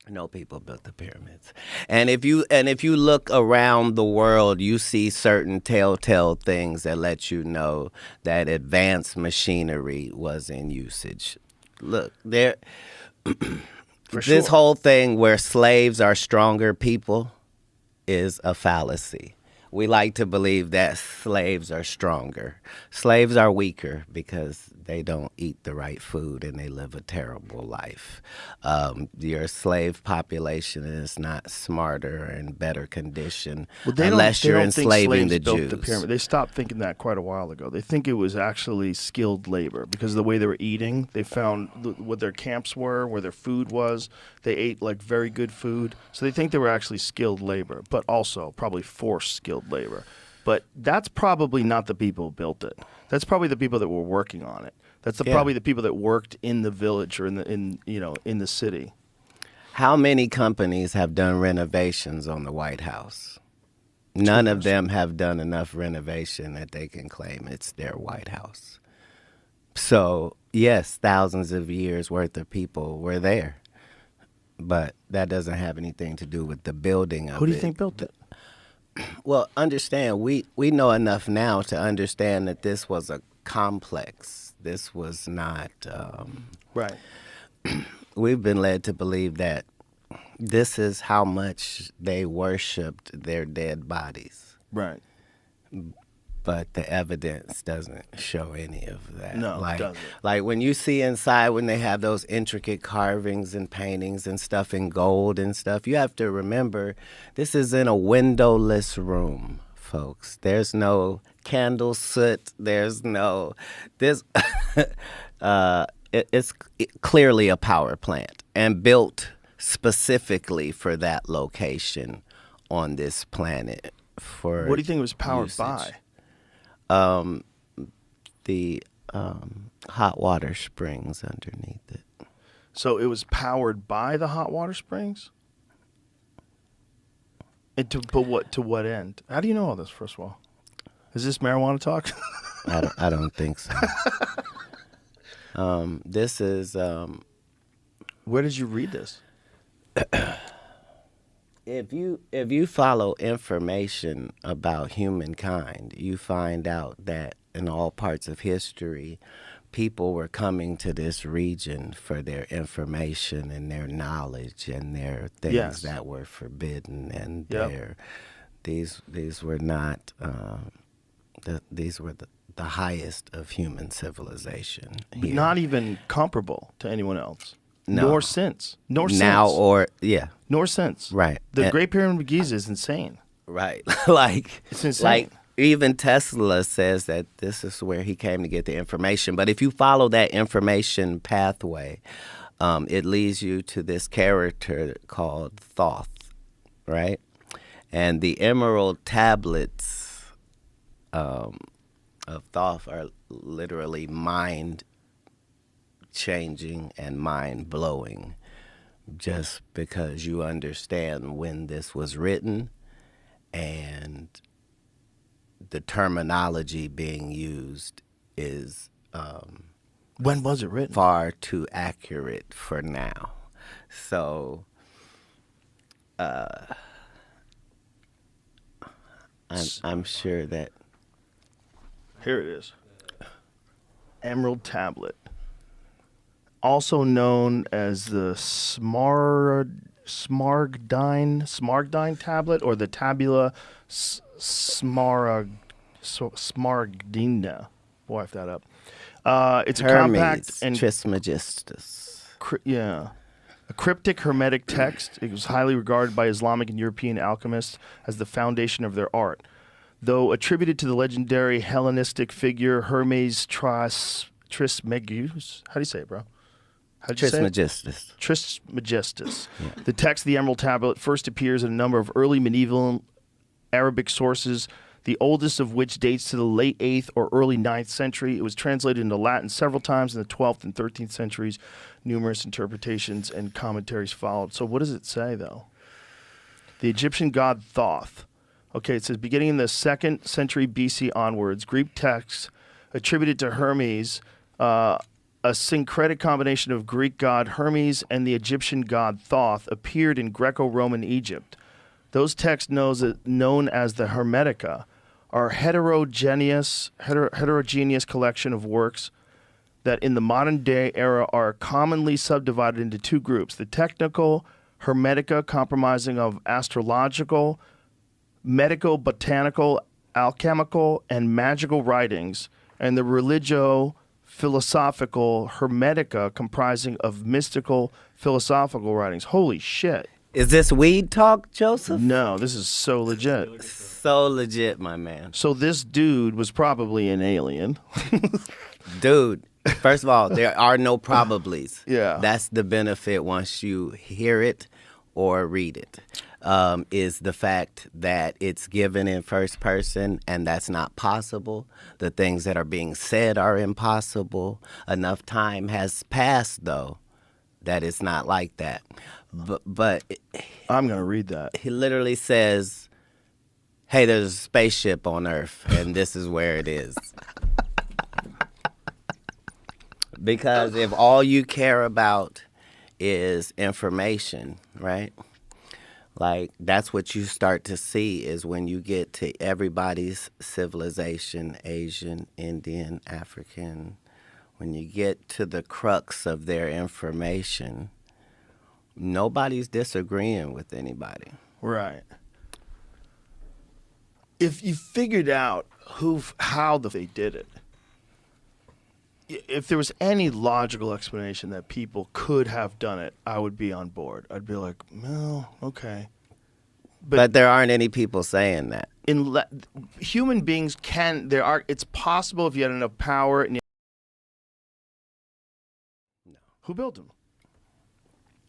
No people built the pyramids. And if you look around the world, you see certain telltale things that let you know that advanced machinery was in usage. Look, there For this sure. whole thing where slaves are stronger people is a fallacy. We like to believe that slaves are stronger. Slaves are weaker because they don't eat the right food and they live a terrible life. Your slave population is not smarter and better condition Well, unless they you're don't think enslaving slaves the built the Jews. pyramid. They stopped thinking that quite a while ago. They think it was actually skilled labor because of the way they were eating. They found what their camps were, where their food was. They ate like very good food, so they think they were actually skilled labor, but also probably forced skilled labor. But that's probably not the people who built it. That's probably the people that were working on it. That's Yeah. probably the people that worked in the village or in the city. How many companies have done renovations on the White House? None of them have done enough renovation that they can claim it's their White House. So, yes, thousands of years worth of people were there, but that doesn't have anything to do with the building of Who do you it. think built it? Well, understand, we know enough now to understand that this was a complex. This was not, Right. we've been led to believe that this is how much they worshiped their dead bodies. Right. But the evidence doesn't show any of that. No, it like, doesn't. Like when you see inside when they have those intricate carvings and paintings and stuff in gold and stuff, you have to remember this is in a windowless room, folks. There's no candle soot. There's no this. It's clearly a power plant and built specifically for that location on this planet. For What do you think it was powered usage. by? The hot water springs underneath it. So it was powered by the hot water springs? And to what end? How do you know all this, first of all? Is this marijuana talk? I don't think so. This is Where did you read this? if you follow information about humankind, you find out that in all parts of history, people were coming to this region for their information and their knowledge and their things Yes. that were forbidden, and Yep. these were not these were the highest of human civilization here. Not even comparable to anyone else. No. Nor since. Nor now since. or yeah, Nor since. right. The And- Great Pyramid of Giza is insane. right. Like It's insane. like even Tesla says that this is where he came to get the information. But if you follow that information pathway, it leads you to this character called Thoth, right? And the emerald tablets of Thoth are literally mind changing and mind blowing, just because you understand when this was written and the terminology being used is When was it written? far too accurate for now. So I'm sure that Here it is. Emerald Tablet. Also known as the Smaragdine tablet or the Tabula Smaragdina. Boy, I f that up. It's a compact Hermes and Trismegistus. a cryptic hermetic text. It was highly regarded by Islamic and European alchemists as the foundation of their art. Though attributed to the legendary Hellenistic figure Hermes Trismegistus. How do you say it, bro? How'd you say it? Trismegistus. Trismegistus. The text of the Emerald Tablet first appears in a number of early medieval Arabic sources, the oldest of which dates to the late 8th or early 9th century. It was translated into Latin several times in the 12th and 13th centuries. Numerous interpretations and commentaries followed. So what does it say, though? The Egyptian god Thoth. Okay, it says beginning in the 2nd century BC onwards, Greek texts attributed to Hermes a syncretic combination of Greek god Hermes and the Egyptian god Thoth, appeared in Greco-Roman Egypt. Those texts known as the Hermetica are heterogeneous collection of works that in the modern day era are commonly subdivided into two groups: the technical Hermetica, comprising of astrological, medico-botanical, alchemical, and magical writings, and the religio-philosophical Hermetica, comprising of mystical philosophical writings. Holy shit. Is this weed talk, Joseph? No, this is so legit. So legit, my man. So this dude was probably an alien. Dude, first of all, there are no probablys. Yeah. That's the benefit once you hear it or read it, is the fact that it's given in first person, and that's not possible. The things that are being said are impossible. Enough time has passed, though, that it's not like that. But I'm going to read that. he literally says, hey, there's a spaceship on Earth, and this is where it is. Because if all you care about is information, right? Like, that's what you start to see is when you get to everybody's civilization, Asian, Indian, African, when you get to the crux of their information, nobody's disagreeing with anybody. Right. If you figured out how they did it, if there was any logical explanation that people could have done it, I would be on board. I'd be like, well, okay. But there aren't any people saying that. Human beings can. It's possible if you had enough power. And who built them?